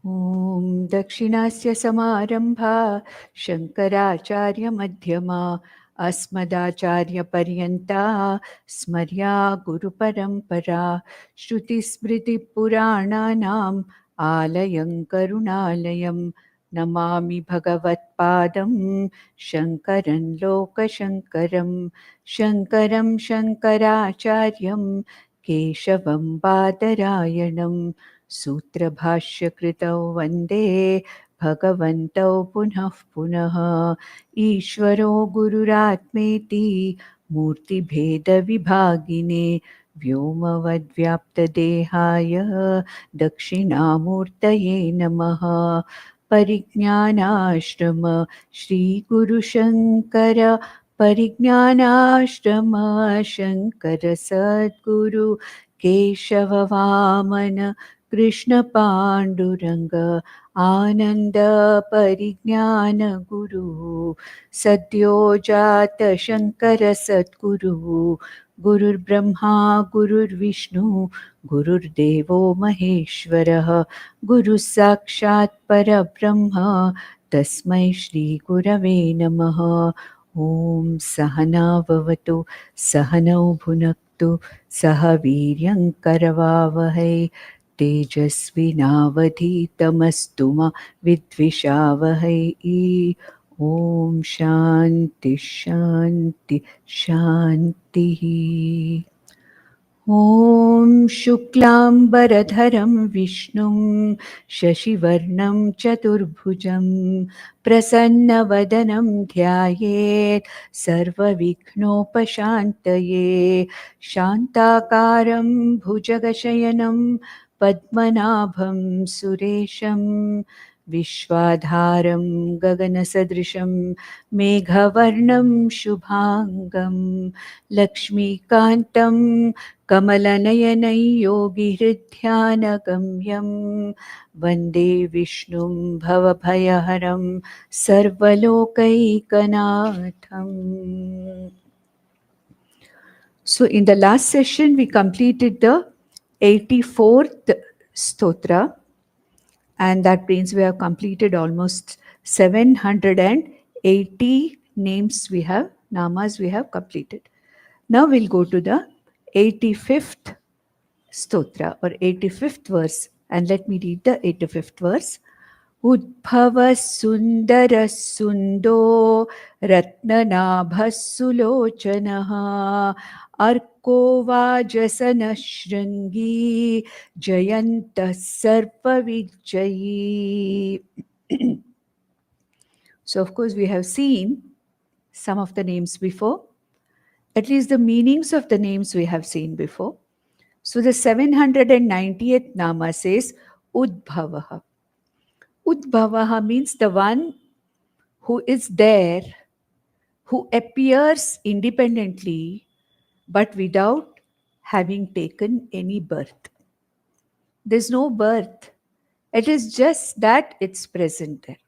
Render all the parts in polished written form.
Om Dakshinasya Samarambha Shankaracharya Madhyama Asmadacharya Paryanta Smarya Guru Parampara Shruti Smriti Purananam Alayam Karunalayam Namami Bhagavat Padam Shankaran Loka Shankaram Shankaram Shankaracharyam Keshavam Badarayanam सूत्रभाष्यकृतौ वन्दे भगवन्तौ पुनः पुनः ईश्वरो गुरुरात्मेति मूर्तिभेदविभागिने व्योमवद्व्याप्तदेहाय दक्षिणामूर्तये नमः परिज्ञानाश्रम श्रीगुरुशङ्कर परिज्ञानाश्रम शङ्कर सद्गुरु केशववामन कृष्ण पाण्डुरङ्ग आनन्द परिज्ञान गुरु सद्यो जात शङ्कर सद्गुरु गुरुर्ब्रह्मा गुरुर्विष्णु गुरुर्देवो महेश्वरः गुरुः साक्षात् परब्रह्म तस्मै श्रीगुरवे नमः। ॐ सहना भवतु सहनौ भुनक्तु सह वीर्यं करवावहै तेजस्विनावधीतमस्तु मा विद्विषावहै। ॐ शान्ति शान्ति शान्तिः। ॐ शुक्लाम्बरधरं विष्णुं शशिवर्णं चतुर्भुजं प्रसन्नवदनं ध्यायेत् सर्वविघ्नोपशान्तये शान्ताकारं भुजगशयनं पद्मनाभं सुरेशं विश्वाधारं गगनसदृशं मेघवर्णं शुभाङ्गं लक्ष्मीकान्तं कमलनयनै योगिहृद्ध्यानगम्यं वन्दे विष्णुं भवभयहरं सर्वलोकैकनाथम्. So in the last session we completed the 84th stotra, and that means we have completed almost 780 namas we have completed. Now we'll go to the 85th stotra or 85th verse, and let me read the 85th verse. Udbhavah Sundara Sundo Ratnanabhah Sulochana Archyah Shringi Jayant Sarva Vijayi. So of course we have seen some of the names before. At least the meanings of the names we have seen before. So the 790th nama says Udbhavah. Udbhavah means the one who is there, who appears independently, but without having taken any birth. There's no birth. It is just that it's present there.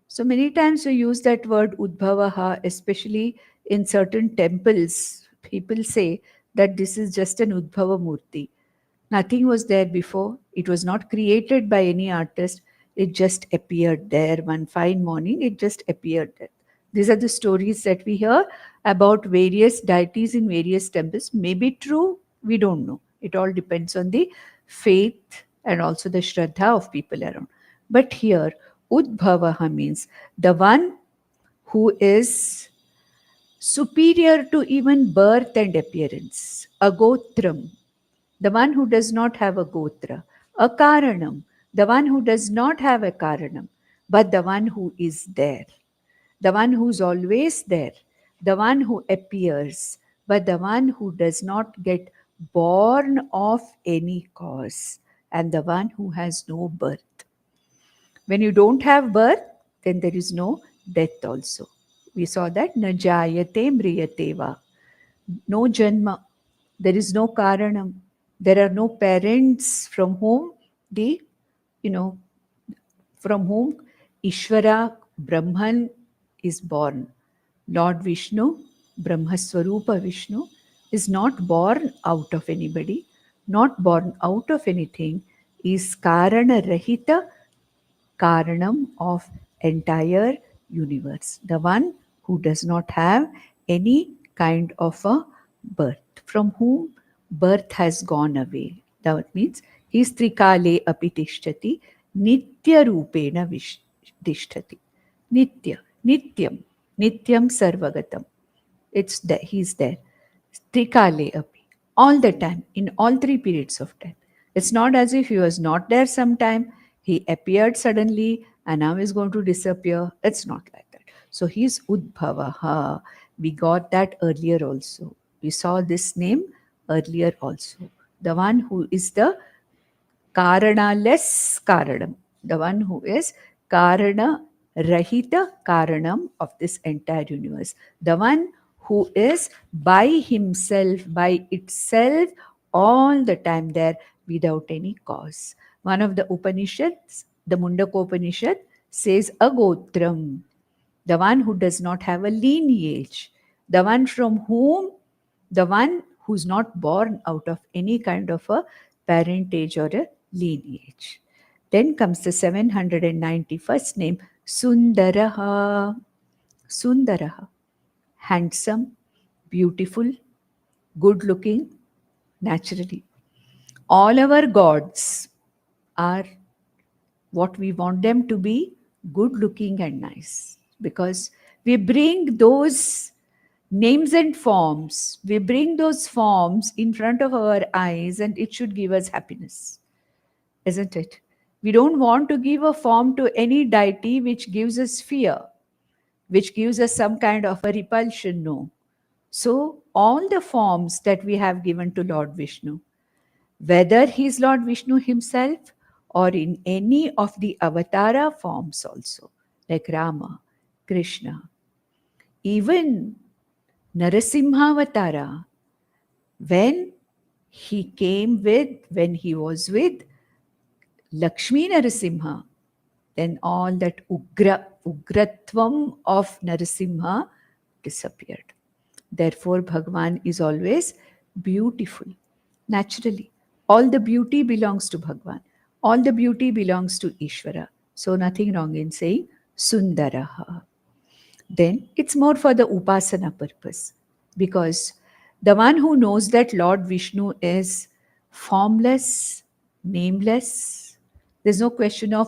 So many times we use that word Udbhavah, especially in certain temples. People say that this is just an Udbhava Murti. Nothing was there before. It was not created by any artist. It just appeared there one fine morning. It just appeared there. These are the stories that we hear about various deities in various temples. Maybe true, we don't know. It all depends on the faith and also the shraddha of people around. But here, Udbhavaha means the one who is superior to even birth and appearance. Agotram, the one who does not have a gotra. Akaranam, the one who does not have a karanam, but the one who is there. The one who's always there. The one who appears, but the one who does not get born of any cause. And the one who has no birth. When you don't have birth, then there is no death also. We saw that na jayate mriyate va. No janma. There is no karanam. There are no parents from whom from whom Ishvara, Brahman is born. Lord Vishnu, Brahmaswarupa Vishnu, is not born out of anybody, not born out of anything, is Karana Rahita, Karanam of entire universe. The one who does not have any kind of a birth, from whom birth has gone away. That means he is Trikale api tishtati, Nitya Rupena tishtati. Nitya, Nityam, Nityam Sarvagatam. It's there, he's there. Trikale api. All the time, in all three periods of time. It's not as if he was not there sometime, he appeared suddenly and now is going to disappear. It's not like that. So he's Udbhavah. We got that earlier also. We saw this name earlier also. The one who is the Karanaless Karanam. The one who is Karana Rahita Karanam of this entire universe. The one who is by himself, by itself, all the time there without any cause. One of the Upanishads, the Mundakopanishad, says Agotram, the one who does not have a lineage, the one from whom, the one who's not born out of any kind of a parentage or a lineage. Then comes the 791st name, Sundara. Sundara, handsome, beautiful, good looking, naturally. All our gods are what we want them to be, good looking and nice, because we bring those names and forms, we bring those forms in front of our eyes and it should give us happiness, isn't it? We don't want to give a form to any deity which gives us fear, which gives us some kind of a repulsion. No. So all the forms that we have given to Lord Vishnu, whether he is Lord Vishnu himself or in any of the avatara forms also, like Rama, Krishna, even Narasimhavatara, when he was with Lakshmi Narasimha, then all that ugratvam of Narasimha disappeared. Therefore, Bhagavan is always beautiful, naturally. All the beauty belongs to Bhagavan. All the beauty belongs to Ishvara. So nothing wrong in saying Sundaraha. Then it's more for the Upasana purpose, because the one who knows that Lord Vishnu is formless, nameless, there's no question of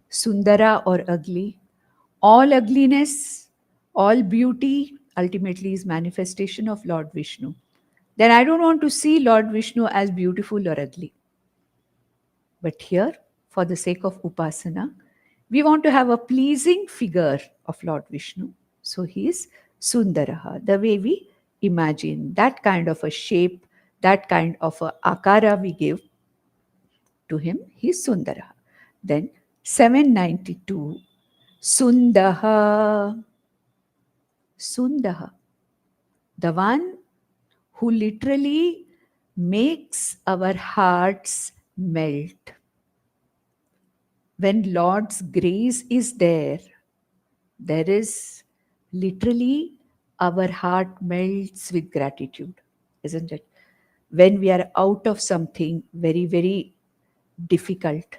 Sundara or ugly. All ugliness, all beauty ultimately is manifestation of Lord Vishnu. Then I don't want to see Lord Vishnu as beautiful or ugly. But here, for the sake of Upasana, we want to have a pleasing figure of Lord Vishnu. So he is Sundaraha. The way we imagine that kind of a shape, that kind of a akara we give to him, he is Sundaraha. Then 792, Sundaha. Sundaha, the one who literally makes our hearts melt. When Lord's grace is there is literally our heart melts with gratitude, isn't it? When we are out of something very, very difficult,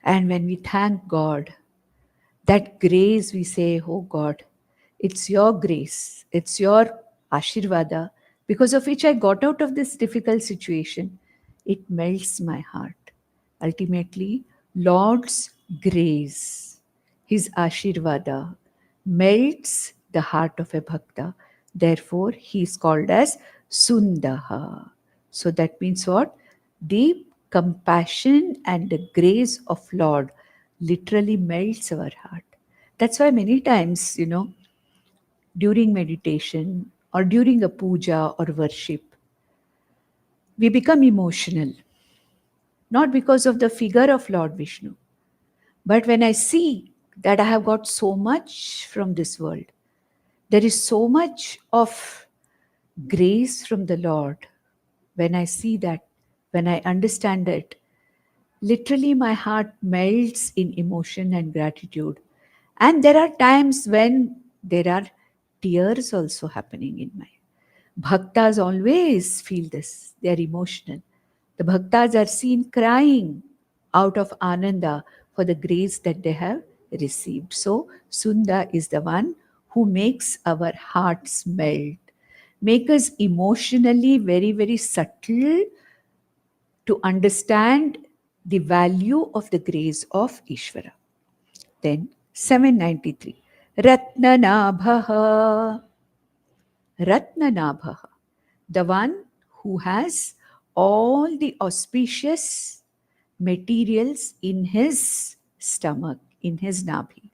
and when we thank God, that grace we say, oh God, it's your grace, it's your Ashirvada, because of which I got out of this difficult situation. It melts my heart. Ultimately, Lord's grace, his Ashirvada, melts the heart of a bhakta. Therefore, he is called as Sundaha. So that means what? Deep compassion and the grace of Lord literally melts our heart. That's why many times, during meditation or during a puja or worship, we become emotional. Not because of the figure of Lord Vishnu, but when I see that I have got so much from this world, there is so much of grace from the Lord. When I see that, when I understand it, literally my heart melts in emotion and gratitude. And there are times when there are tears also happening in my. Bhaktas always feel this. They are emotional. The bhaktas are seen crying out of ananda for the grace that they have received. So Sunda is the one who makes our hearts melt, make us emotionally very, very subtle to understand the value of the grace of Ishvara. Then 793. Ratnanabhah. Ratnanabhah, the one who has all the auspicious materials in his stomach, in his nabhi.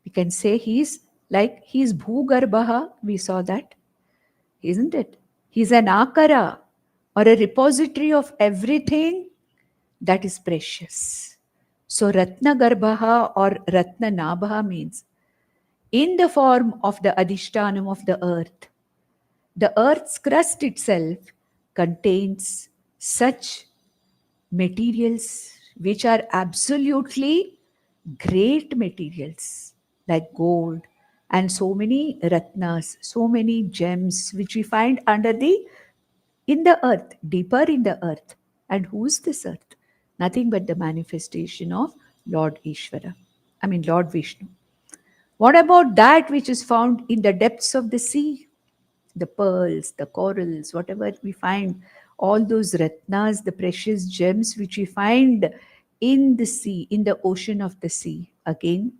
We can say he's Bhugarbha, we saw that, isn't it? He's an akara or a repository of everything that is precious. So Ratnagarbha or Ratnanabha means in the form of the adhishtanam of the earth. The earth's crust itself contains such materials which are absolutely great materials like gold and so many ratnas, so many gems which we find in the earth, deeper in the earth. And who is this earth? Nothing but the manifestation of Lord Ishvara. Lord Vishnu. What about that which is found in the depths of the sea? The pearls, the corals, whatever we find, all those ratnas, the precious gems which we find in the sea, in the ocean of the sea. Again,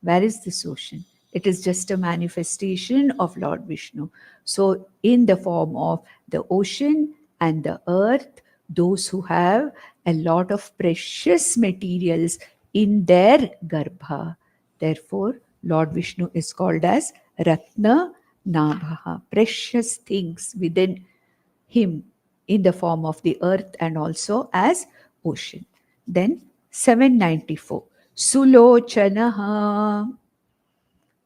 where is this ocean? It is just a manifestation of Lord Vishnu. So, in the form of the ocean and the earth, those who have a lot of precious materials in their garbha. Therefore, Lord Vishnu is called as Ratna Nabha, precious things within him in the form of the earth and also as ocean. Then 794. Sulochana,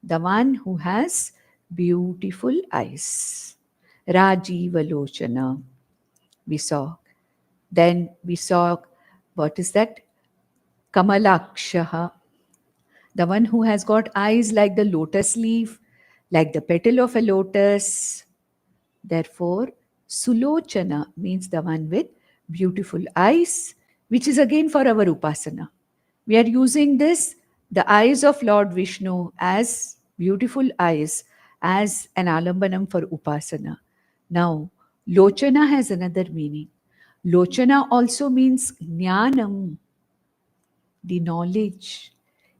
the one who has beautiful eyes. Rajivalochana, we saw. Then we saw, what is that? Kamalakshaha, the one who has got eyes like the lotus leaf, like the petal of a lotus. Therefore, Sulochana means the one with beautiful eyes, which is again for our upasana. We are using this, the eyes of Lord Vishnu as beautiful eyes, as an alambanam for upasana. Now, Lochana has another meaning. Lochana also means jnanam, the knowledge.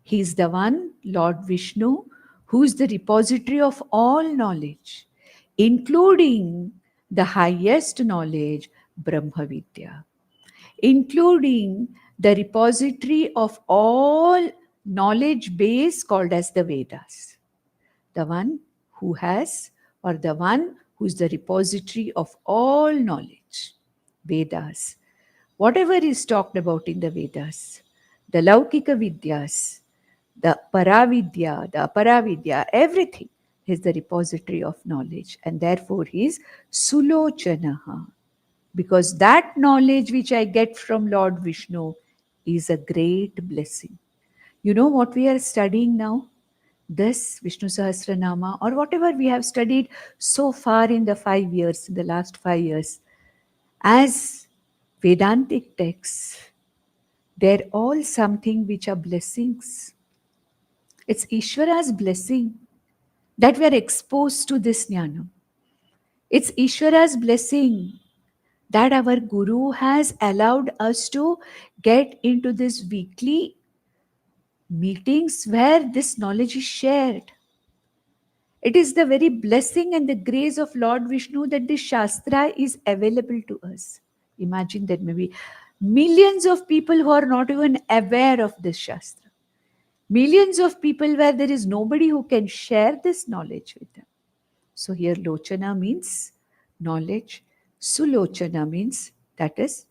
He is the one, Lord Vishnu, who is the repository of all knowledge, including the highest knowledge, Brahma Vidya, including the repository of all knowledge base called as the Vedas. The one who has, or the one who is the repository of all knowledge, Vedas. Whatever is talked about in the Vedas, the Laukika Vidyas, the Paravidya, the Aparavidya, everything is the repository of knowledge. And therefore he is Sulochanaha. Because that knowledge which I get from Lord Vishnu is a great blessing. You know what we are studying now? This Vishnusahasranama, or whatever we have studied so far in the 5 years, in the last 5 years, as Vedantic texts, they're all something which are blessings. It's Ishvara's blessing that we are exposed to this jnana. It's Ishvara's blessing that our Guru has allowed us to get into this weekly meetings where this knowledge is shared. It is the very blessing and the grace of Lord Vishnu that this Shastra is available to us. Imagine that maybe millions of people who are not even aware of this Shastra. Millions of people where there is nobody who can share this knowledge with them. So here Lochana means knowledge. Sulochana means that is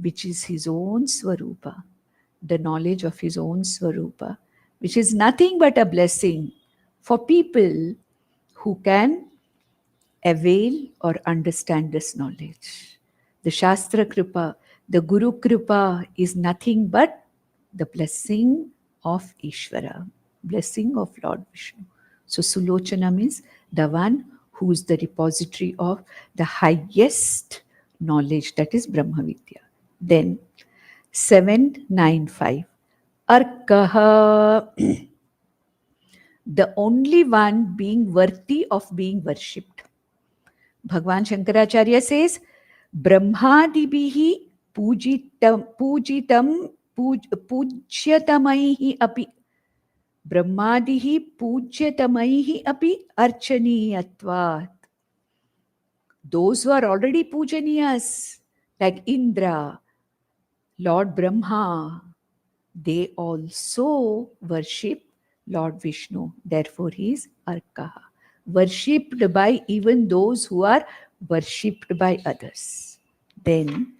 which is his own Swarupa. The knowledge of his own Swarupa, which is nothing but a blessing for people who can avail or understand this knowledge. The Shastra Kripa, the Guru Kripa is nothing but the blessing of Ishvara, blessing of Lord Vishnu. So Sulochana means the one who is the repository of the highest knowledge, that is Brahma Vidya. Then 795. Archyah, the only one being worthy of being worshipped. Bhagwan Shankaracharya says, Brahmadibihi pujyatamaihi api. Brahmadihi pujyatamaihi api archaniyatvat. Those who are already pujaniyas, like Indra, Lord Brahma, they also worship Lord Vishnu. Therefore, he is Archyah, worshipped by even those who are worshipped by others. Then,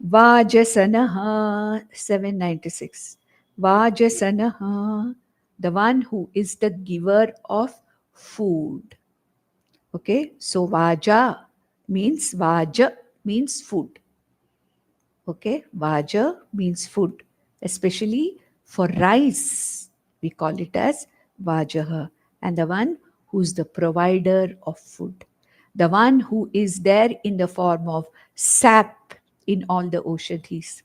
Vajasanaha, 796. Vajasanaha, the one who is the giver of food. Okay, so Vaja means food. Okay, Vaja means food, especially for rice. We call it as Vajaha. And the one who's the provider of food. The one who is there in the form of sap in all the oshadhis.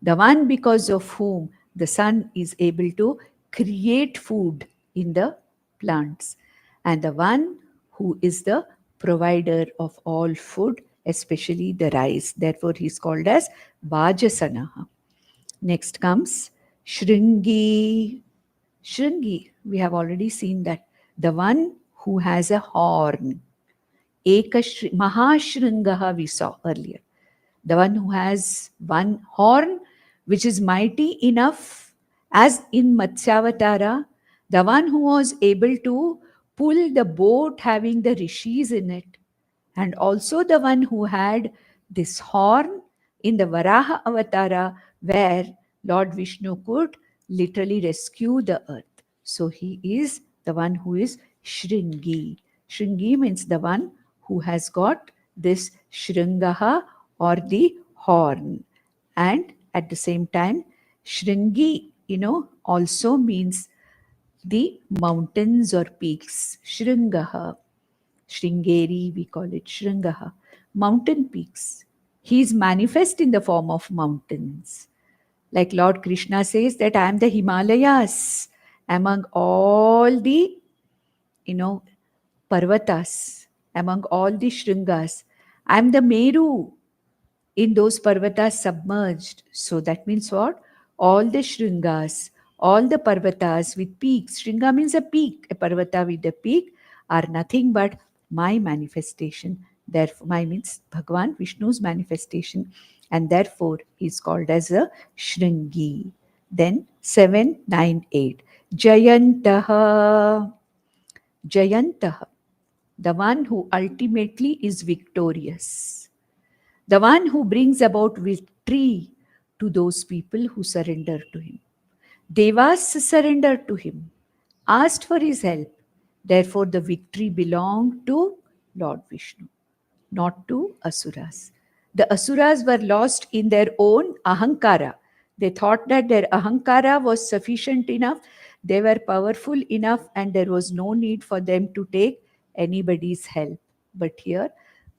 The one because of whom the sun is able to create food in the plants. And the one who is the provider of all food, especially the rice. Therefore, he is called as Vajasanaha. Next comes Shringi. Shringi, we have already seen that. The one who has a horn. Mahashringaha we saw earlier. The one who has one horn, which is mighty enough, as in Matsyavatara, the one who was able to pull the boat having the rishis in it, and also the one who had this horn in the Varaha Avatara, where Lord Vishnu could literally rescue the earth. So he is the one who is Shringi. Shringi means the one who has got this Shringaha or the horn. And at the same time, Shringi, also means the mountains or peaks. Shringaha. Shringeri, we call it Shringaha. Mountain peaks. He is manifest in the form of mountains. Like Lord Krishna says that I am the Himalayas among all the, Parvatas, among all the Shringas. I am the Meru in those Parvatas submerged. So that means what? All the Shringas, all the Parvatas with peaks. Shringa means a peak. A Parvata with a peak are nothing but my manifestation. Therefore, my means Bhagavan Vishnu's manifestation. And therefore, he is called as a Shringi. Then 798. Jayantaha. Jayantaha. The one who ultimately is victorious. The one who brings about victory to those people who surrender to him. Devas surrendered to him, asked for his help. Therefore, the victory belonged to Lord Vishnu, not to Asuras. The Asuras were lost in their own ahankara. They thought that their ahankara was sufficient enough, they were powerful enough, and there was no need for them to take anybody's help. But here,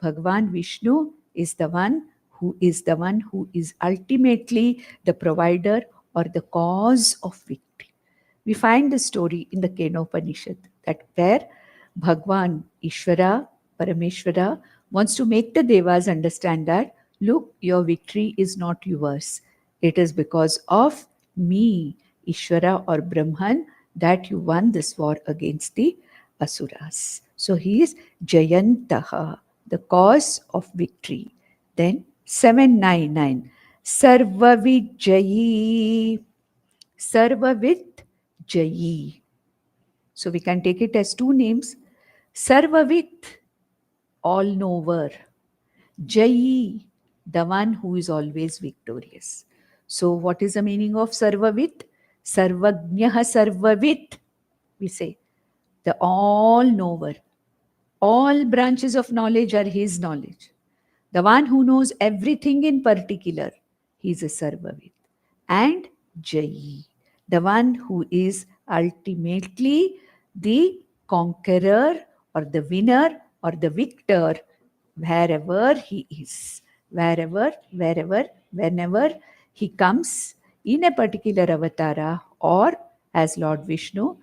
Bhagavan Vishnu is the one who is ultimately the provider or the cause of victory. We find the story in the Kathopanishad that where Bhagwan Ishvara, Parameshvara, wants to make the Devas understand that, look, your victory is not yours. It is because of me, Ishvara or Brahman, that you won this war against the Asuras. So he is Jayantaha, the cause of victory. Then 799, Sarvavit Jayi. Sarvavit Jayi. So we can take it as two names. Sarvavit, all knower. Jayi, the one who is always victorious. So what is the meaning of Sarvavit? Sarvagnaha Sarvavit, we say. The all knower. All branches of knowledge are his knowledge. The one who knows everything in particular, he is a Sarvavit. And Jayi, the one who is ultimately the conqueror or the winner or the victor wherever he is. Whenever He comes in a particular avatara or as Lord Vishnu,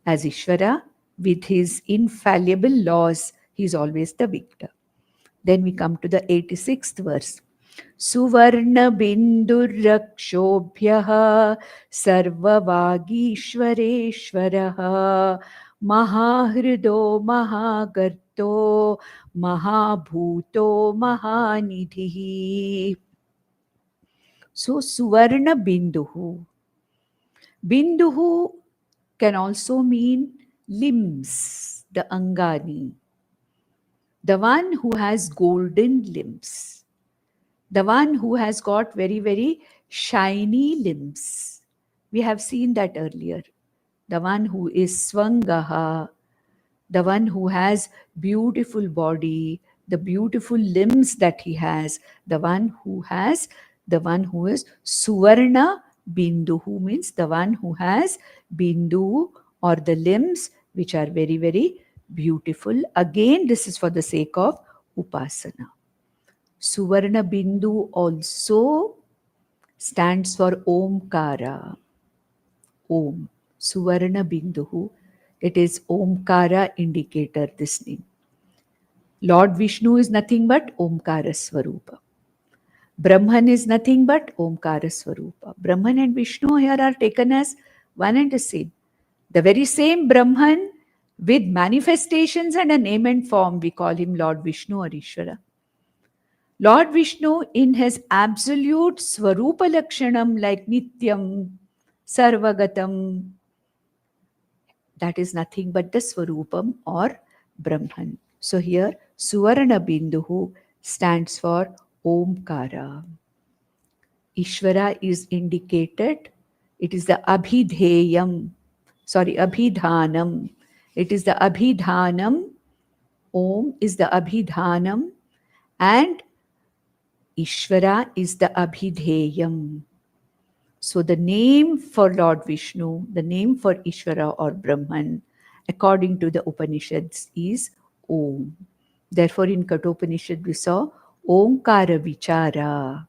as Ishvara, with his infallible laws. He is always the victor. Then we come to the 86th verse. Suvarnabindurrakshobhyah sarvavagishvareshvarah mahahrido mahagarto mahabhuto mahanidhi. So Suvarna Binduhu. Binduhu can also mean limbs, the Angani. The one who has golden limbs. The one who has got very, very shiny limbs. We have seen that earlier. The one who is Swangaha, the one who has beautiful body, the beautiful limbs that he has, the one who is Suvarna Bindu, who means the one who has Bindu or the limbs which are very, very beautiful. Again, this is for the sake of Upasana. Suvarna Bindu also stands for Omkara. Om. Suvarna Binduhu. It is Omkara indicator, this name. Lord Vishnu is nothing but Omkara Swarupa. Brahman is nothing but Omkara Swarupa. Brahman and Vishnu here are taken as one and the same. The very same Brahman with manifestations and a name and form, we call him Lord Vishnu or Ishvara. Lord Vishnu in his absolute Swarupa Lakshanam like Nityam, Sarvagatam, that is nothing but the Swarupam or Brahman. So here Suvarna Binduhu stands for Omkara. Ishvara is indicated. It is the Abhidhanam. It is the Abhidhanam. Om is the Abhidhanam and Ishvara is the Abhidheyam. So the name for Lord Vishnu, the name for Ishvara or Brahman, according to the Upanishads, is Om. Therefore, in Kathopanishad we saw Omkara Vichara.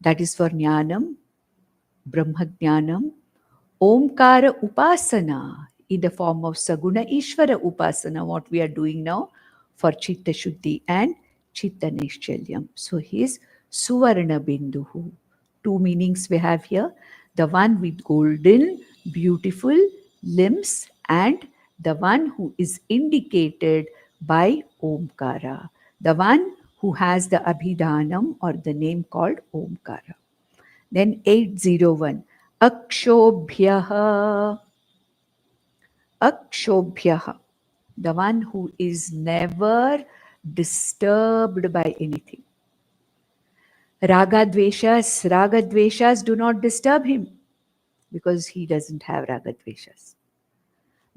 That is for Jnanam, Brahma Jnanam. Omkara Upasana in the form of Saguna Ishvara Upasana, what we are doing now for Chitta Shuddhi and Chitta Nishchalyam. So he is Suvarna Binduhu. Two meanings we have here. The one with golden, beautiful limbs and the one who is indicated by Omkara. The one who has the Abhidhanam or the name called Omkara. Then 801. Akshobhyah. Akshobhyah. The one who is never disturbed by anything. Ragadveshas do not disturb him because he doesn't have ragadveshas.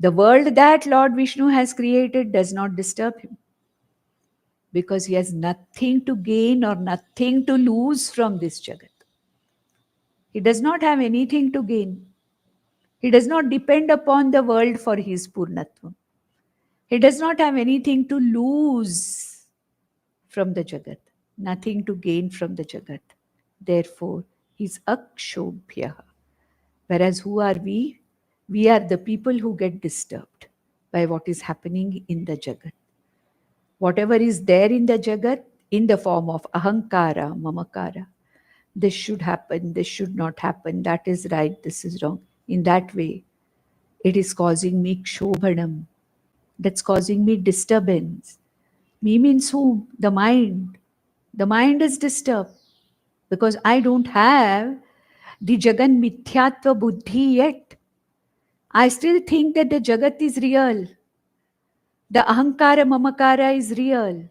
The world that Lord Vishnu has created does not disturb him because he has nothing to gain or nothing to lose from this Jagat. He does not have anything to gain. He does not depend upon the world for his Purnatvam. He does not have anything to lose from the Jagat, nothing to gain from the Jagat. Therefore, he is Akshobhyah. Whereas who are we? We are the people who get disturbed by what is happening in the Jagat. Whatever is there in the Jagat, in the form of Ahankara, Mamakara, this should happen, this should not happen, that is right, this is wrong. In that way, it is causing me Kshobhanam. That's causing me disturbance. Me means whom? The mind. The mind is disturbed because I don't have the Jagan Mithyatva Buddhi yet. I still think that the Jagat is real. The Ahankara Mamakara is real.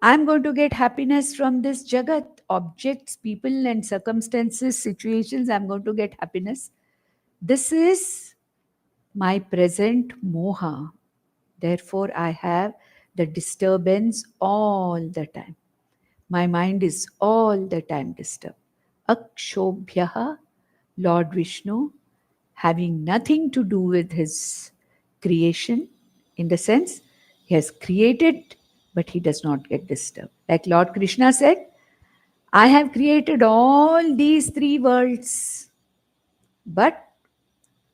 I'm going to get happiness from this Jagat. Objects, people and circumstances, situations, I'm going to get happiness. This is my present moha. Therefore, I have the disturbance all the time. My mind is all the time disturbed. Akshobhyah, Lord Vishnu, having nothing to do with his creation, in the sense he has created, but he does not get disturbed. Like Lord Krishna said, I have created all these three worlds, but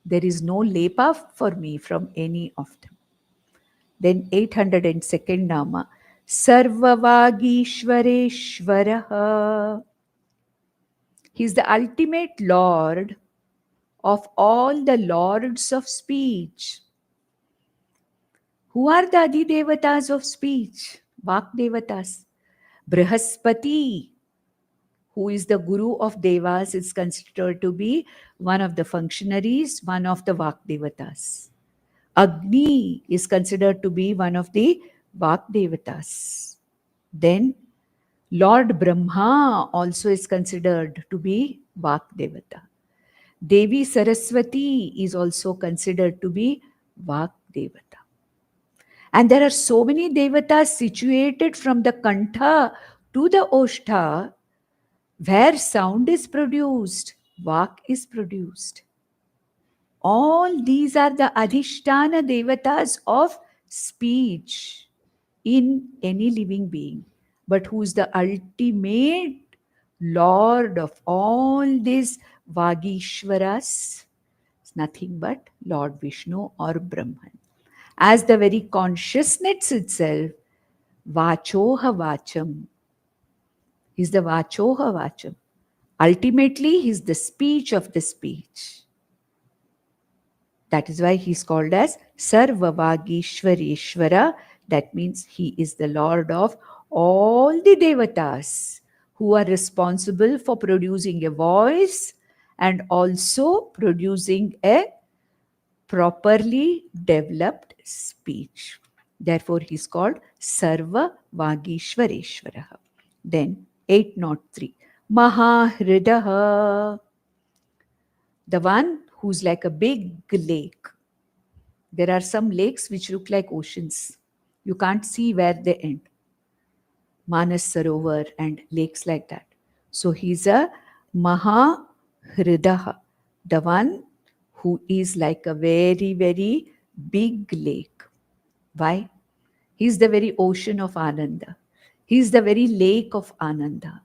there is no lepa for me from any of them. Then 802nd Nama, Sarvavagishwareshwaraha. He is the ultimate Lord of all the lords of speech. Who are the Adidevatas of speech? Vak Devatas. Brihaspati, who is the Guru of Devas, is considered to be one of the functionaries, one of the Vak Devatas. Agni is considered to be one of the Vak Devatas. Then Lord Brahma also is considered to be Vak Devata. Devi Saraswati is also considered to be Vak Devata. And there are so many Devatas situated from the Kantha to the Oshtha, where sound is produced, Vak is produced. All these are the Adhishtana Devatas of speech in any living being. But who is the ultimate Lord of all these Vagishwaras? It's nothing but Lord Vishnu or Brahman. As the very consciousness itself, Vachoha Vacham. He's the Vachoha Vacham. Ultimately, he's the speech of the speech. That is why he's called as Sarvavagishwareshwara. That means he is the Lord of all the Devatas who are responsible for producing a voice and also producing a properly developed speech. Therefore, he is called Sarva Vagishwareshwara. Then 803. Mahahridaha. The one who's like a big lake. There are some lakes which look like oceans. You can't see where they end. Manas Sarovar and lakes like that. So he's a Mahahridaha, the one who is like a very, very big lake. Why? He's the very ocean of Ananda. He's the very lake of Ananda.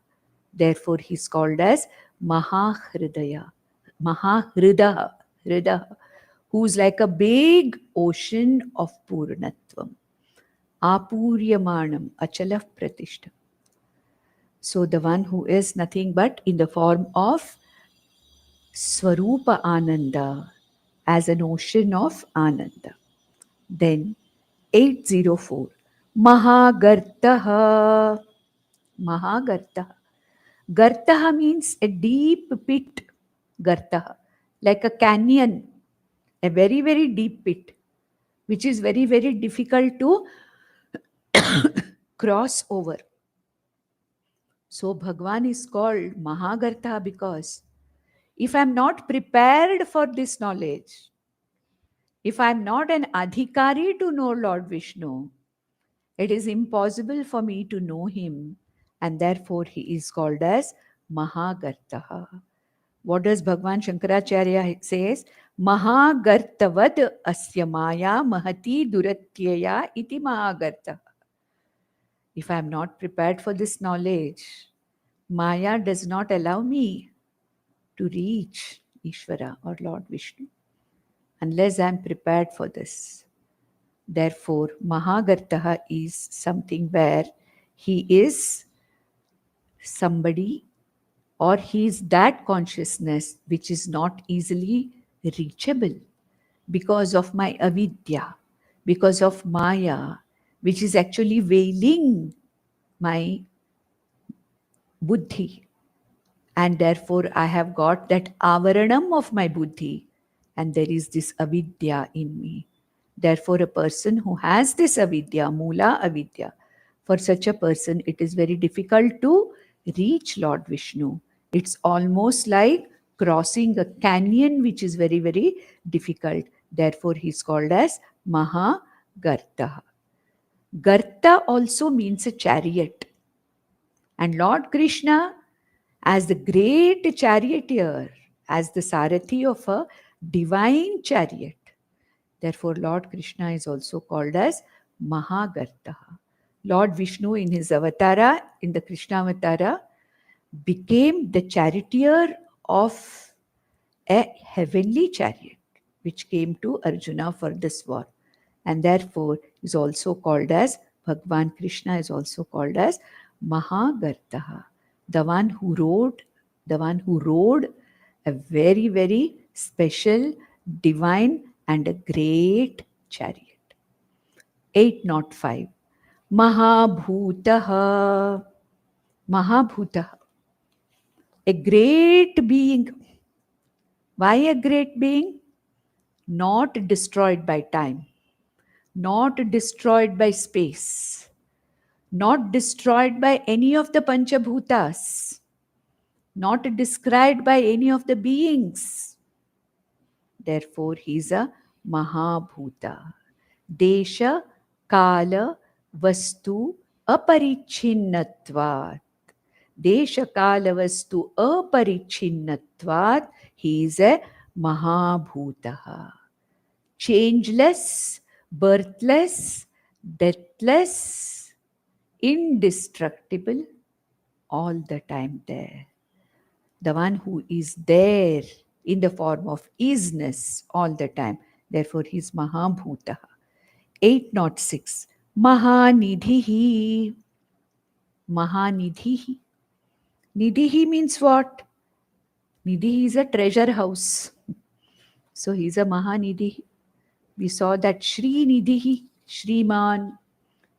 Therefore, he's called as Mahahridaya, Hridaha, who's like a big ocean of Purnatvam. Apuryamanam, Achala Pratishta. So the one who is nothing but in the form of Swarupa Ananda, as an ocean of Ananda. Then 804. Mahagartaha. Mahagartaha. Gartaha means a deep pit. Gartaha. Like a canyon. A very, very deep pit. Which is very, very difficult to cross over. So Bhagwan is called Mahagartaha because if I am not prepared for this knowledge, if I am not an adhikari to know Lord Vishnu, it is impossible for me to know him, and therefore he is called as Mahagartaha. What does Bhagwan Shankaracharya says? Mahagartavad asya maya mahati duratyaya iti Mahagartaha. If I am not prepared for this knowledge, Maya does not allow me to reach Ishvara or Lord Vishnu unless I am prepared for this. Therefore, Mahagartaha is something where he is somebody or he is that consciousness which is not easily reachable because of my avidya, because of Maya, which is actually veiling my buddhi. And therefore, I have got that avaranam of my buddhi, and there is this avidya in me. Therefore, a person who has this avidya, mula avidya, for such a person, it is very difficult to reach Lord Vishnu. It's almost like crossing a canyon, which is very, very difficult. Therefore, he is called as Mahagartaha. Garta also means a chariot. And Lord Krishna, as the great charioteer, as the Sarathi of a divine chariot. Therefore, Lord Krishna is also called as Mahagartaha. Lord Vishnu in his avatara, in the Krishna avatara, became the charioteer of a heavenly chariot which came to Arjuna for this war. And therefore is also called as, Bhagwan Krishna is also called as Mahagartaha, the one who rode a very, very special, divine and a great chariot. 805. Mahabhutaha. Mahabhutaha. A great being. Why a great being? Not destroyed by time, not destroyed by space, not destroyed by any of the Panchabhutas, not described by any of the beings. Therefore, he is a Mahabhuta. Desha, Kala, Vastu, Aparichinnatvat. Desha, Kala, Vastu, Aparichinnatvat. He is a Mahabhutaha. Changeless, birthless, deathless, indestructible, all the time there. The one who is there in the form of isness all the time. Therefore, he is Mahabhuta. 806. Mahanidhihi. Mahanidhihi. Nidhihi means what? Nidhi is a treasure house. So he is a Mahanidhi. We saw that Shri Nidhihi, Shriman,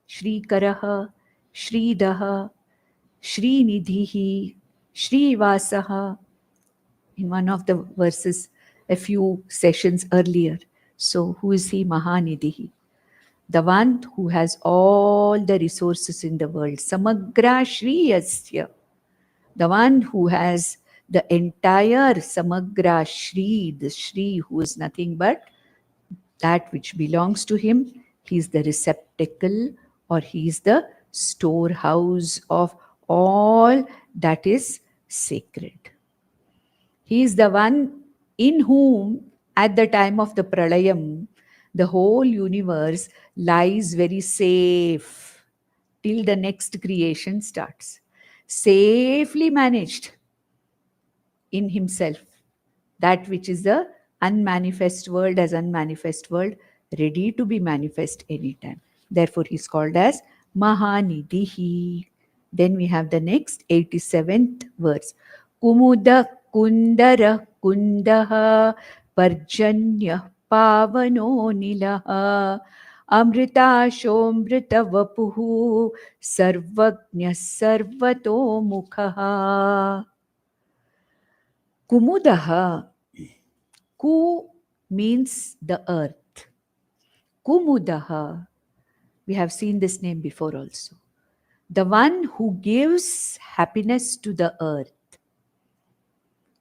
Shri Karaha, Shri Daha, Shri Nidhihi, Shri Vasaha, in one of the verses a few sessions earlier. So who is he? Mahanidhihi. The one who has all the resources in the world. Samagra Shri Yasya. The one who has the entire Samagra Shri, the Shri who is nothing but that which belongs to him. He is the receptacle, or he is the storehouse of all that is sacred. He is the one in whom, at the time of the Pralayam, the whole universe lies very safe till the next creation starts. Safely managed in himself. That which is the unmanifest world as unmanifest world, ready to be manifest anytime. Therefore, he is called as Mahanidhihi. Then we have the next 87th verse. Kumuda Kundara Kundaha Parjanya Pavano Nilaha Amrita Shomrita Vapuhu Sarvagnya Sarvato Mukhaha. Kumudaha. Ku means the earth. Kumudaha. We have seen this name before also. The one who gives happiness to the earth.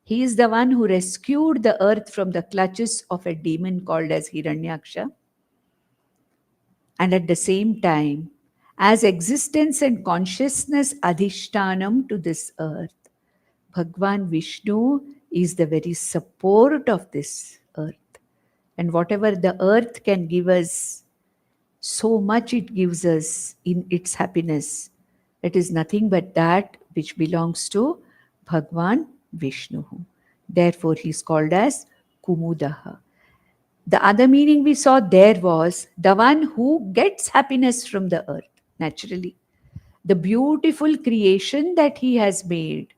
He is the one who rescued the earth from the clutches of a demon called as Hiranyaksha. And at the same time, as existence and consciousness adhishtanam to this earth, Bhagwan Vishnu is the very support of this earth. And whatever the earth can give us, so much it gives us in its happiness. It is nothing but that which belongs to Bhagwan Vishnu. Therefore, he is called as Kumudaha. The other meaning we saw there was the one who gets happiness from the earth, naturally. The beautiful creation that he has made.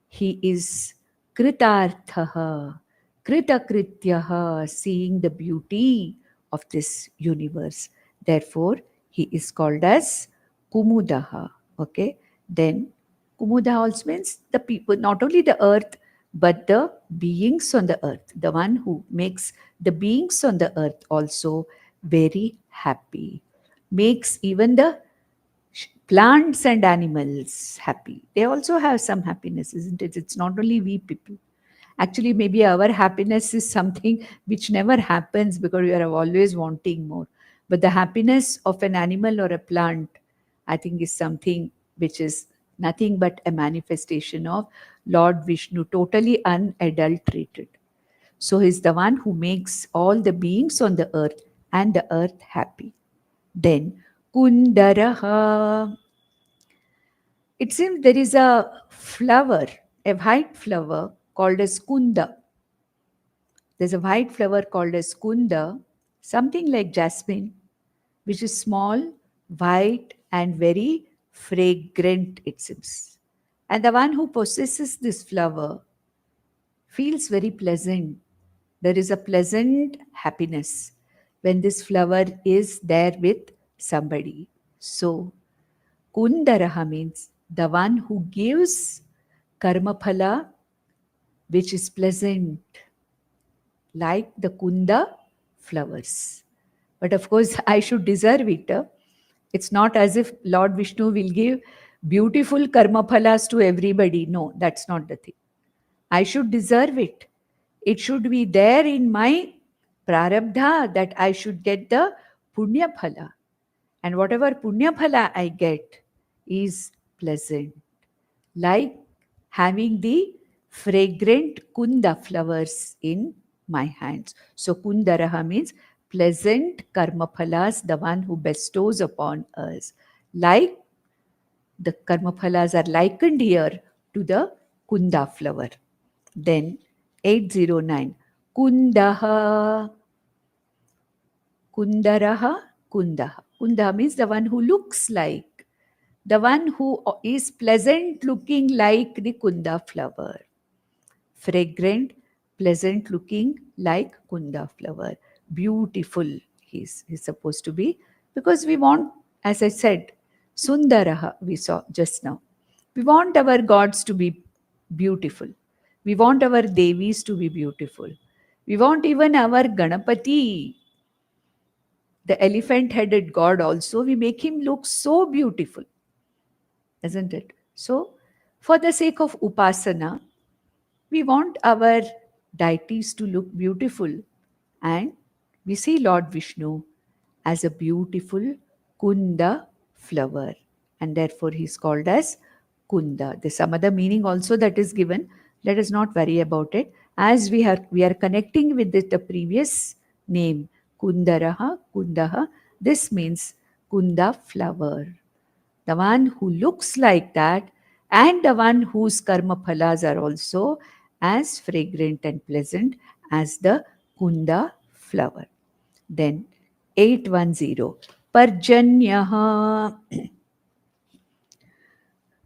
He is Kritarthaha, Kritakrityaha, seeing the beauty of this universe. Therefore, he is called as Kumudaha. Okay? Then, Kumudaha also means the people, not only the earth, but the beings on the earth. The one who makes the beings on the earth also very happy. Makes even the plants and animals happy. They also have some happiness, isn't it? It's not only we people. Actually, maybe our happiness is something which never happens because we are always wanting more. But the happiness of an animal or a plant, I think, is something which is nothing but a manifestation of Lord Vishnu, totally unadulterated. So he's the one who makes all the beings on the earth and the earth happy. Then Kundaraha. It seems there is a flower, a white flower called as kunda. There's a white flower called as kunda, something like jasmine, which is small, white, and very fragrant, it seems. And the one who possesses this flower feels very pleasant. There is a pleasant happiness when this flower is there with somebody. So, Kundaraha means the one who gives karma phala, which is pleasant, like the kunda flowers. But of course, I should deserve it. It's not as if Lord Vishnu will give beautiful karma phalas to everybody. No, that's not the thing. I should deserve it. It should be there in my prarabdha that I should get the punya phala. And whatever punya phala I get is pleasant. Like having the fragrant kunda flowers in my hands. So kundaraha means pleasant karma phalas, the one who bestows upon us. Like the karma phalas are likened here to the kunda flower. Then 809 kundaha, kundaraha, kundaha. Kundaha means the one who looks like, the one who is pleasant looking like the kunda flower. Fragrant, pleasant looking like kunda flower. Beautiful he's supposed to be, because we want, as I said, Sundara we saw just now. We want our gods to be beautiful. We want our Devis to be beautiful. We want even our Ganapati, the elephant-headed god also, we make him look so beautiful, isn't it? So, for the sake of Upasana, we want our deities to look beautiful, and we see Lord Vishnu as a beautiful Kunda flower, and therefore he is called as Kunda. There's some other meaning also that is given. Let us not worry about it. As we are connecting with the previous name, Kundaraha, Kundaha, this means Kunda flower. The one who looks like that, and the one whose karma phalas are also as fragrant and pleasant as the Kunda flower. Then 810 Parjanyaha.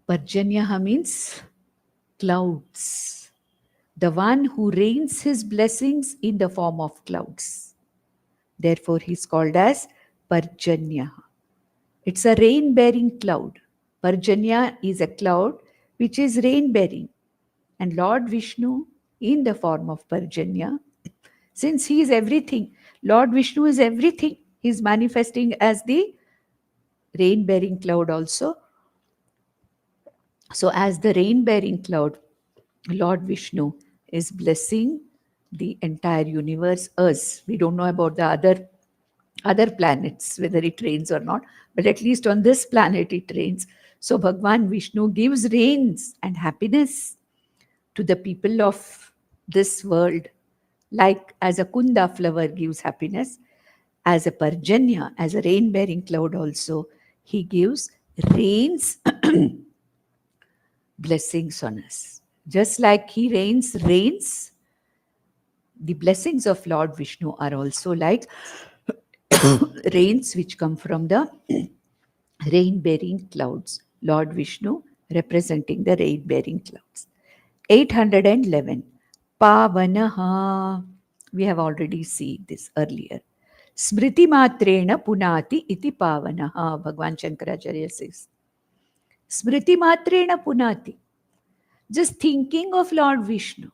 Parjanyaha means clouds. The one who rains his blessings in the form of clouds. Therefore, he is called as Parjanyaha. It's a rain-bearing cloud. Parjanya is a cloud which is rain-bearing. And Lord Vishnu, in the form of Parjanya, since he is everything, Lord Vishnu is everything. He is manifesting as the rain-bearing cloud also. So as the rain-bearing cloud, Lord Vishnu is blessing the entire universe, us. We don't know about the other planets, whether it rains or not, but at least on this planet it rains. So Bhagwan Vishnu gives rains and happiness to the people of this world, like as a kunda flower gives happiness, as a parjanya, as a rain-bearing cloud also, he gives rains, blessings on us. Just like he rains, the blessings of Lord Vishnu are also like rains which come from the rain-bearing clouds. Lord Vishnu representing the rain-bearing clouds. 811. Pavanaha. We have already seen this earlier. Smriti matrena punati iti pavanaha. Bhagwan Shankaracharya says. Smriti matrena punati. Just thinking of Lord Vishnu,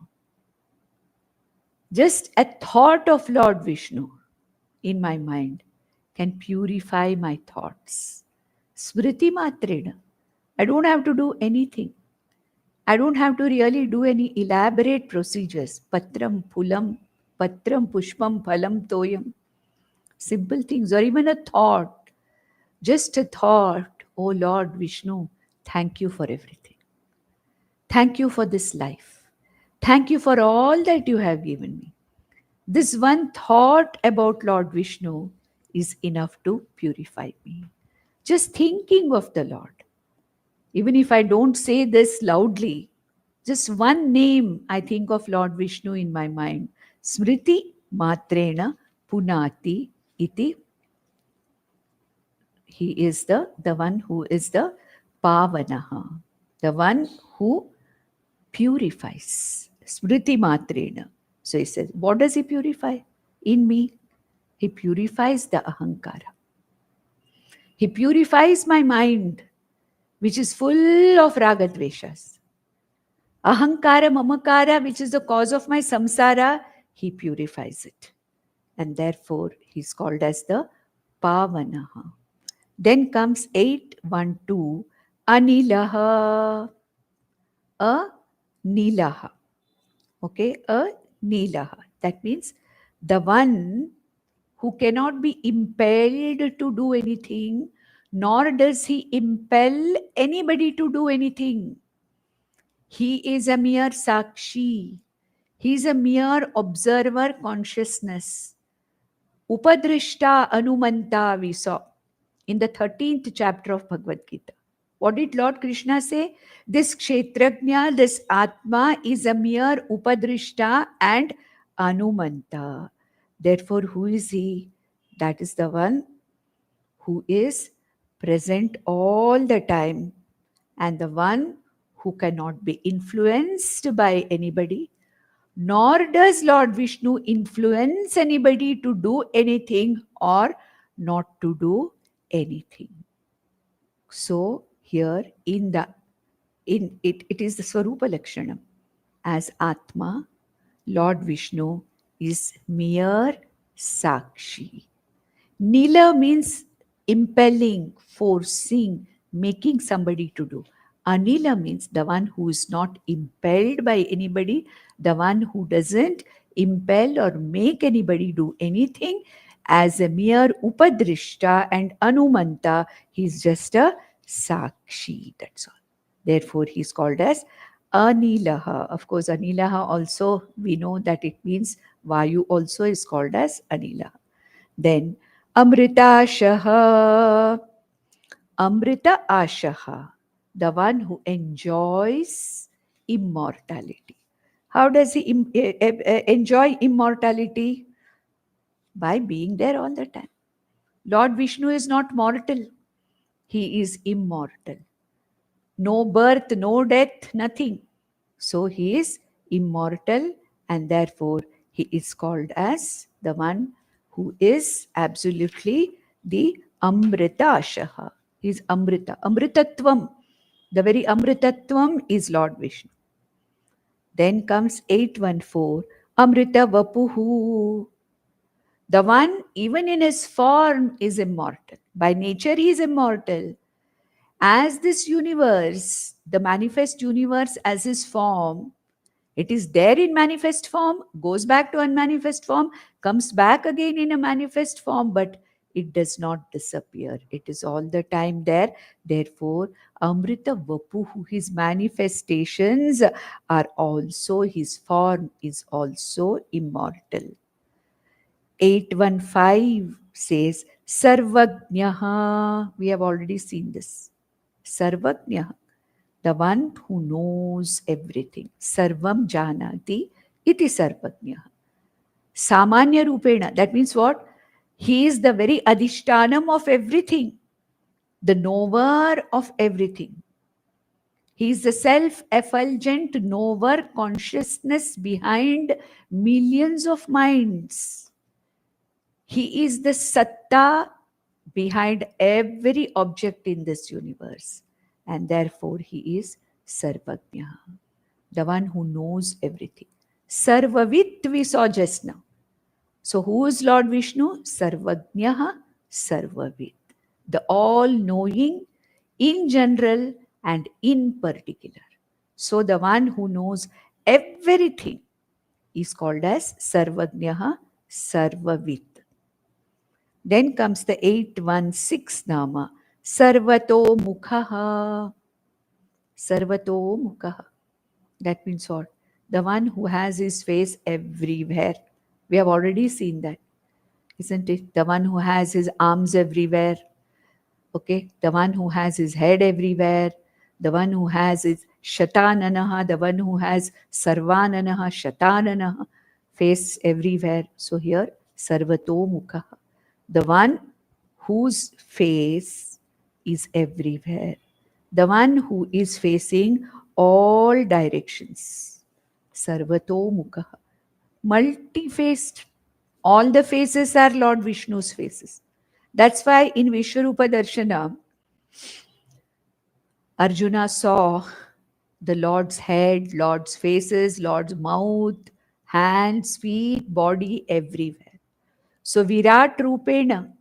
just a thought of Lord Vishnu in my mind can purify my thoughts. Smriti matrena. I don't have to do anything. I don't have to really do any elaborate procedures. Patram, pulam, patram, pushpam, phalam, toyam. Simple things, or even a thought. Just a thought. Oh Lord Vishnu, thank you for everything. Thank you for this life. Thank you for all that you have given me. This one thought about Lord Vishnu is enough to purify me. Just thinking of the Lord. Even if I don't say this loudly, just one name, I think of Lord Vishnu in my mind. Smriti Matrena Punati Iti. He is the one who is the Pavanaha, the one who purifies. Smriti Matrena. So he says, what does he purify? In me, he purifies the Ahankara. He purifies my mind, which is full of ragadveshas. Ahankara, mamakara, which is the cause of my samsara, he purifies it. And therefore, he's called as the Pavanaha. Then comes 812, Anilaha, Nilaha. Okay, Nilaha. That means the one who cannot be impelled to do anything, nor does he impel anybody to do anything. He is a mere Sakshi. He is a mere observer consciousness. Upadrishta Anumanta we saw in the 13th chapter of Bhagavad Gita. What did Lord Krishna say? This Kshetrajna, this Atma is a mere Upadrishta and Anumanta. Therefore, who is he? That is the one who is present all the time and the one who cannot be influenced by anybody, nor does Lord Vishnu influence anybody to do anything or not to do anything. So here it is the Swarupa Lakshanam. As Atma, Lord Vishnu is mere Sakshi. Nila means impelling, forcing, making somebody to do. Anila means the one who is not impelled by anybody, the one who doesn't impel or make anybody do anything. As a mere Upadrishta and Anumanta, he is just a Sakshi, that's all. Therefore, he is called as Anilaha. Of course, Anilaha also, we know that it means Vayu also is called as Anilaha. Then Amrita Ashaha. Amrita Ashaha, the one who enjoys immortality. How does he enjoy immortality? By being there all the time. Lord Vishnu is not mortal. He is immortal. No birth, no death, nothing. So he is immortal and therefore he is called as the one who is absolutely the Amrita Ashaha. He is Amrita. Amritatvam. The very Amritatvam is Lord Vishnu. Then comes 814. Amrita Vapuhu. The one, even in his form, is immortal. By nature, he is immortal. As this universe, the manifest universe as his form, it is there in manifest form, goes back to unmanifest form, comes back again in a manifest form, but it does not disappear. It is all the time there. Therefore, Amrita Vapuhu, his manifestations are also, his form is also immortal. 815 says, Sarvajnaha. We have already seen this. Sarvajnaha, the one who knows everything. Sarvam janati iti sarvajnaha. Samanya rupena. That means what? He is the very adhishtanam of everything. The knower of everything. He is the self-effulgent knower consciousness behind millions of minds. He is the satta behind every object in this universe. And therefore, he is Sarvajna, the one who knows everything. Sarvavit we saw just now. So who is Lord Vishnu? Sarvajnaha, Sarvavit. The all-knowing in general and in particular. So the one who knows everything is called as Sarvajnaha, Sarvavit. Then comes the 816 Nama, Sarvato Mukhaha. Sarvato Mukhaha. That means what? The one who has his face everywhere. We have already seen that, isn't it? The one who has his arms everywhere. Okay? The one who has his head everywhere. The one who has is Shatananaha, the one who has Sarvananaha, Shatananaha, face everywhere. So here, Sarvato Mukha, the one whose face is everywhere, the one who is facing all directions. Sarvato Mukha, multi-faced. All the faces are Lord Vishnu's faces. That's why in Vishwarupa Darshana, Arjuna saw the Lord's head, Lord's faces, Lord's mouth, hands, feet, body, everywhere. So Virat Rupena,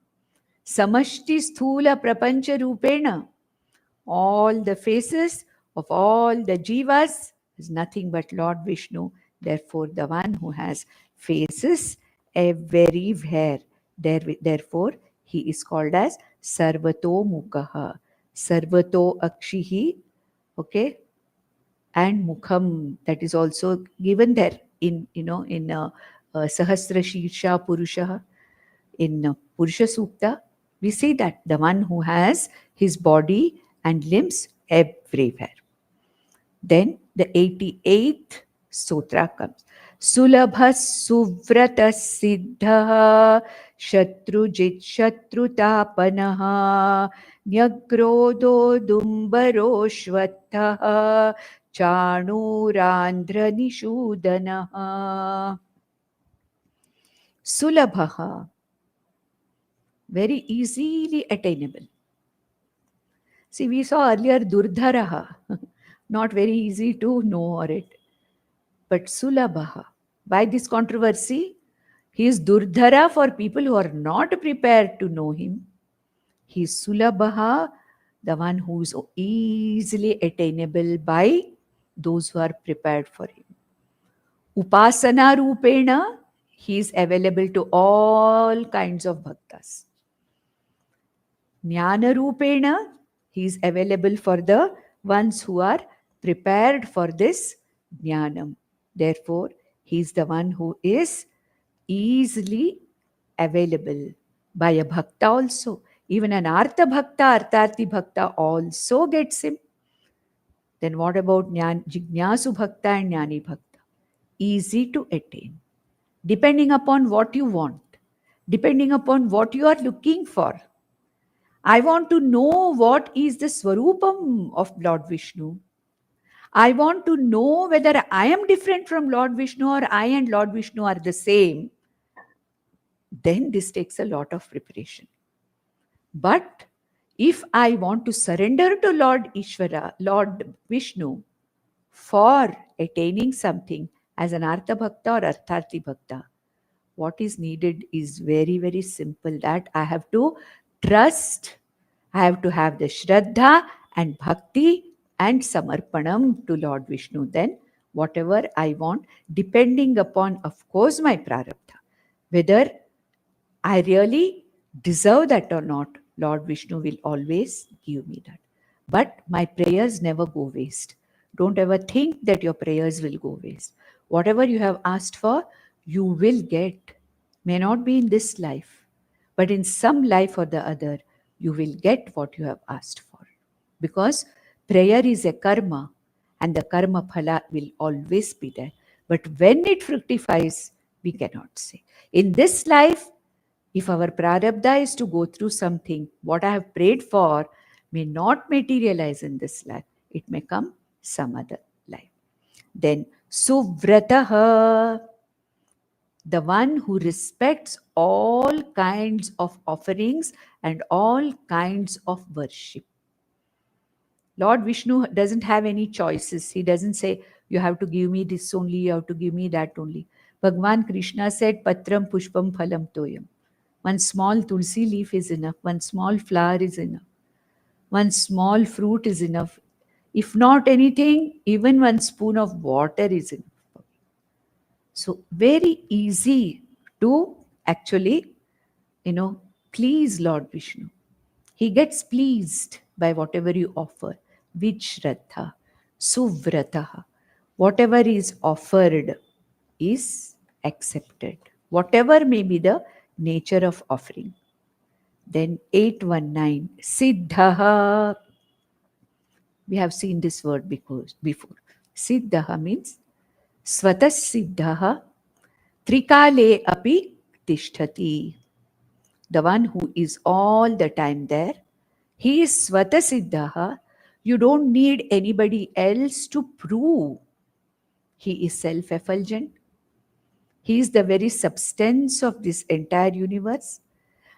Samashti Sthula Prapancha Rupena, all the faces of all the jivas is nothing but Lord Vishnu. Therefore, the one who has faces everywhere. Therefore, he is called as Sarvato Mukhaha, Sarvato Akshihi, okay, and Mukham. That is also given there in Sahasra Shirsha Purusha, in Purusha Sukta. We see that the one who has his body and limbs everywhere. Then the 88th Sutra comes. Sulabha Suvrata Siddha Shatrujit Shatrutapanaha Nyagrodho Dumbaro Shvataha Chanurandra Nishudanaha. Sulabha, very easily attainable. See, we saw earlier Durdharaha, not very easy to know or it. But Sulabha, by this controversy, he is Durdhara for people who are not prepared to know him. He is Sulabha, the one who is easily attainable by those who are prepared for him. Upasana Rupena, he is available to all kinds of bhaktas. Jnana Rupena, he is available for the ones who are prepared for this jnanam. Therefore, he is the one who is easily available by a bhakta also. Even an Artha Bhakta, Artharthi Bhakta also gets him. Then what about Jignasu Bhakta and Jnani Bhakta? Easy to attain. Depending upon what you want, depending upon what you are looking for. I want to know what is the Swarupam of Lord Vishnu. I want to know whether I am different from Lord Vishnu or I and Lord Vishnu are the same. Then this takes a lot of preparation. But if I want to surrender to Lord Ishvara, Lord Vishnu, for attaining something as an Artha Bhakta or Artharthi Bhakta, what is needed is very, very simple, that I have to trust, I have to have the Shraddha and Bhakti and Samarpanam to Lord Vishnu. Then whatever I want, depending upon, of course, my prarabdha, whether I really deserve that or not, Lord Vishnu will always give me that. But my prayers never go waste. Don't ever think that your prayers will go waste. Whatever you have asked for, you will get. May not be in this life, but in some life or the other, you will get what you have asked for. Because prayer is a karma, and the karma phala will always be there. But when it fructifies, we cannot say. In this life, if our prarabdha is to go through something, what I have prayed for may not materialize in this life. It may come some other life. Then Suvrataha, the one who respects all kinds of offerings and all kinds of worship. Lord Vishnu doesn't have any choices. He doesn't say, you have to give me this only, you have to give me that only. Bhagwan Krishna said, Patram Pushpam Phalam Toyam. One small tulsi leaf is enough. One small flower is enough. One small fruit is enough. If not anything, even one spoon of water is enough. So very easy to actually, please Lord Vishnu. He gets pleased by whatever you offer. Vishraddha, Suvrataha. Whatever is offered is accepted. Whatever may be the nature of offering. Then 819, Siddhaha. We have seen this word before. Siddhaha means Svatas Siddhaha Trikale api Tishtati. The one who is all the time there. He is Svata You don't need anybody else to prove. He is self-effulgent. He is the very substance of this entire universe.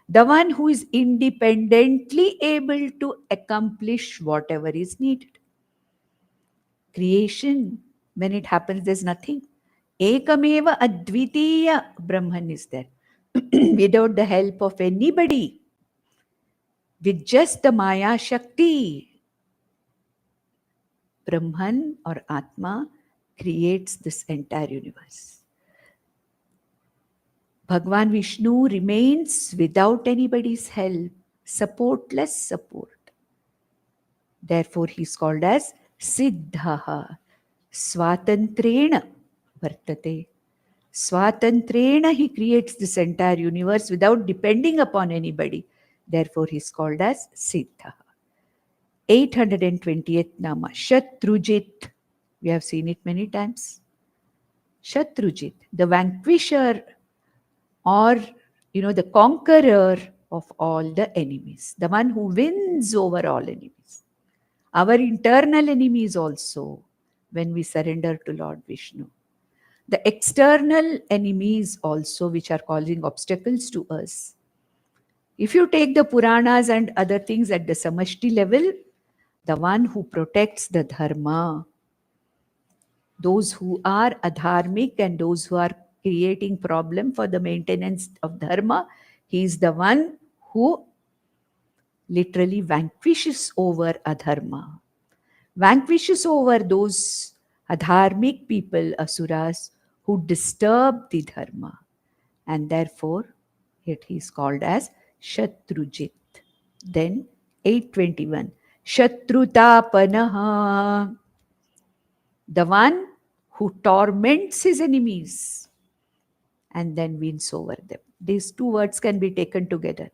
The one who is independently able to accomplish whatever is needed. Creation, when it happens, there's nothing. Ekameva Advitiya Brahman is there. Without the help of anybody. With just the Maya Shakti, Brahman or Atma creates this entire universe. Bhagwan Vishnu remains without anybody's help, supportless support. Therefore, he is called as Siddhaha. Swatantrena Vartate. Swatantrena, he creates this entire universe without depending upon anybody. Therefore, he is called as Siddhaha. 820th Nama, Shatrujit. We have seen it many times. Shatrujit, the vanquisher or, the conqueror of all the enemies. The one who wins over all enemies. Our internal enemies also, when we surrender to Lord Vishnu. The external enemies also, which are causing obstacles to us. If you take the Puranas and other things at the Samashti level, the one who protects the dharma, those who are adharmic and those who are creating problem for the maintenance of dharma, he is the one who literally vanquishes over adharma, vanquishes over those adharmic people, asuras, who disturb the dharma. And therefore, yet he is called as Shatrujit. Then 821. Shatrutapanaha. The one who torments his enemies and then wins over them. These two words can be taken together.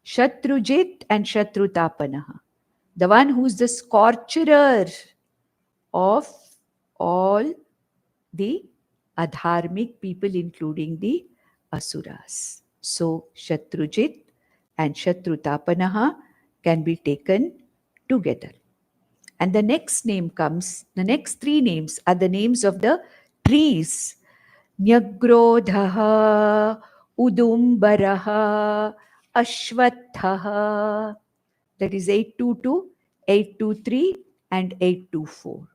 Shatrujit and Shatrutapanaha. The one who is the scorcher of all the adharmic people, including the asuras. So, Shatrujit and Shatrutapanaha can be taken together. And the next name comes, the next three names are the names of the trees. Nyagrodhaha, Udumbaraha, Ashwathaha. That is 822, 823 and 824.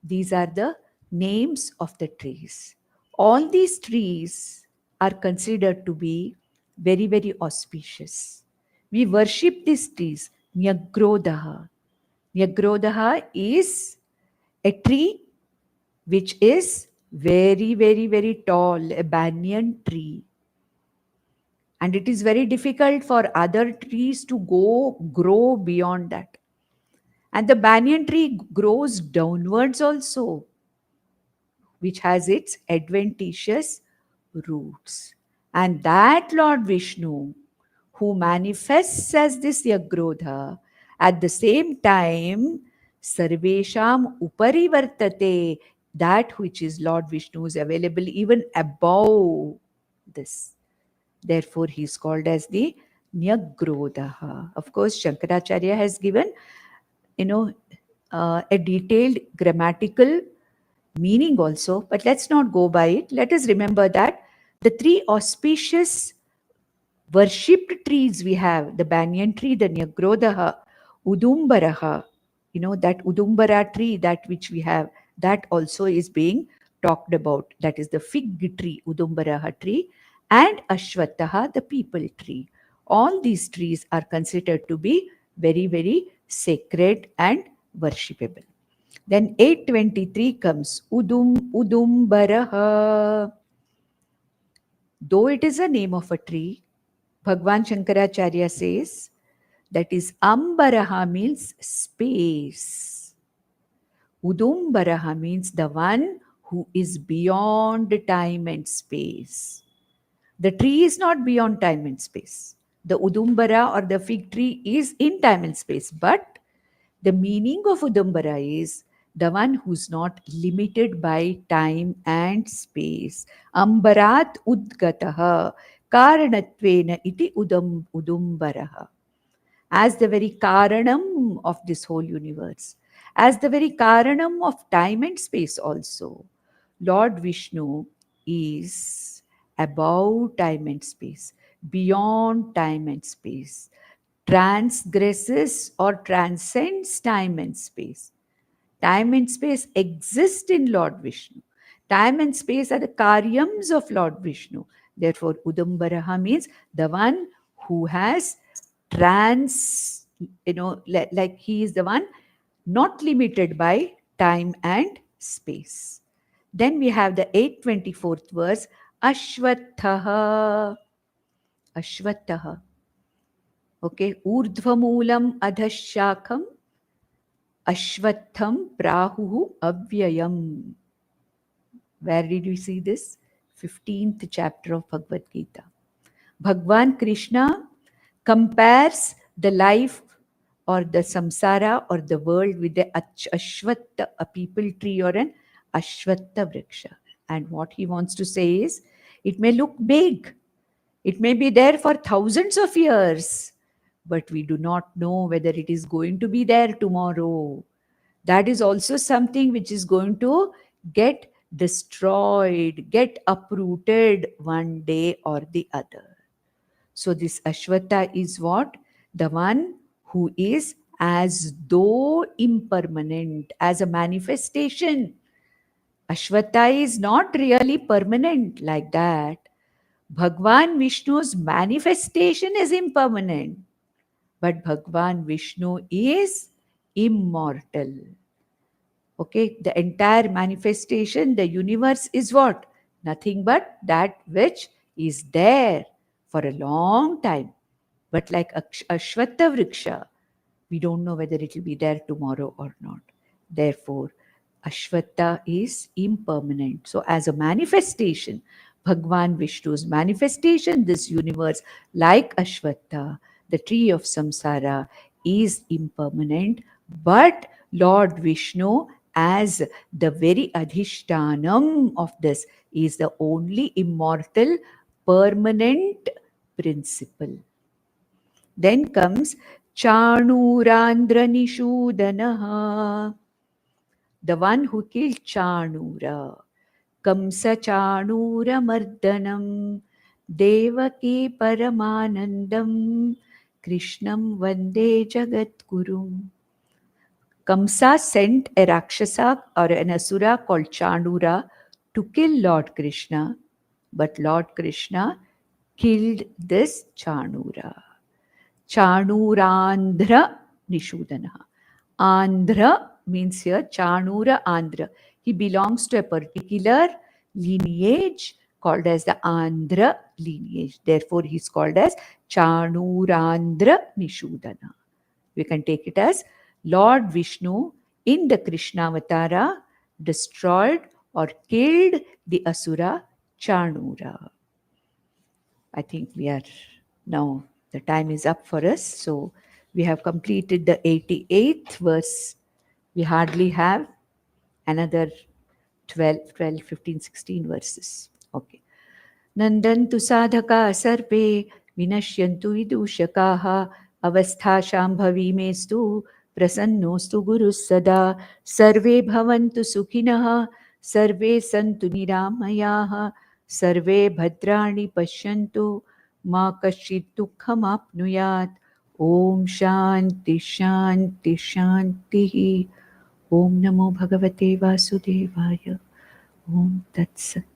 These are the names of the trees. All these trees are considered to be very, very auspicious. We worship these trees. Nyagrodhaha. Nyagrodhaha is a tree which is very, very, very tall, a banyan tree. And it is very difficult for other trees to grow beyond that. And the banyan tree grows downwards also, which has its adventitious roots. And that Lord Vishnu, who manifests as this Yagrodha, at the same time, Sarvesham Uparivartate, that which is Lord Vishnu is available even above this. Therefore, he is called as the Nyagrodha. Of course, Shankaracharya has given, a detailed grammatical meaning also, but let's not go by it. Let us remember that the three auspicious worshipped trees we have, the banyan tree, the Nyagrodha, Udumbaraha, that Udumbara tree, that which we have, that also is being talked about. That is the fig tree, Udumbaraha tree, and Ashwataha, the people tree. All these trees are considered to be very, very sacred and worshipable. Then 823 comes Udumbaraha. Though it is a name of a tree, Bhagwan Shankaracharya says that is Ambaraha means space. Udumbaraha means the one who is beyond time and space. The tree is not beyond time and space. The Udumbara or the fig tree is in time and space, but The meaning of Udambara is the one who's not limited by time and space. Ambarat udgataha karanatvena iti udumbaraha. As the very karanam of this whole universe, as the very karanam of time and space also. Lord Vishnu is above time and space, beyond time and space, transgresses or transcends time and space. Time and space exist in Lord Vishnu. Time and space are the karyams of Lord Vishnu. Therefore, Udambaraha means the one who has like he is the one not limited by time and space. Then we have the 824th verse, Ashwathaha. Ashwathaha. Okay, Urdhvamulam adhashakam Ashwatham Prahuhu Avyayam. Where did we see this? 15th chapter of Bhagavad Gita. Bhagwan Krishna compares the life or the samsara or the world with the Ashwattha, a people tree or an Ashwattha Vriksha. And what he wants to say is, it may look big, it may be there for thousands of years, but we do not know whether it is going to be there tomorrow. That is also something which is going to get destroyed, get uprooted one day or the other. So this Ashwatha is what? The one who is as though impermanent, as a manifestation. Ashwatha is not really permanent like that. Bhagwan Vishnu's manifestation is impermanent, but Bhagwan Vishnu is immortal. Okay, the entire manifestation, the universe is what? Nothing but that which is there for a long time. But like Ashwattha Vriksha, we don't know whether it will be there tomorrow or not. Therefore, Ashwattha is impermanent. So as a manifestation, Bhagwan Vishnu's manifestation, this universe, like Ashwattha, the tree of samsara, is impermanent. But Lord Vishnu, as the very adhishtanam of this, is the only immortal, permanent principle. Then comes Chanurandra Nishudanaha, the one who killed Chanura. Kamsa Chanura Mardanam Devaki Paramanandam Krishnam Vande Jagatgurum. Kamsa sent a Rakshasa or an Asura called Chanura to kill Lord Krishna, but Lord Krishna killed this Chanura. Chanurandra Nishudanaha. Andhra means here Chanura Andhra. He belongs to a particular lineage called as the Andhra lineage. Therefore, he is called as Chanurandra Nishudana. We can take it as Lord Vishnu in the Krishnavatara destroyed or killed the Asura Chanura. I think we are now, the time is up for us. So we have completed the 88th verse. We hardly have another 12, 15, 16 verses. Okay. Nandantu sadhaka sarve vinashyantu vidushakaha avastha shambhavi mestu prasannostu guru sada sarve bhavantu sukhinaha sarve santu niramayaha sarve bhadrani pashyantu ma kashchit dukkham apnuyat. Om Shanti Shanti Shanti. Om Namo Bhagavate Vasudevaya. Om Tat Sat.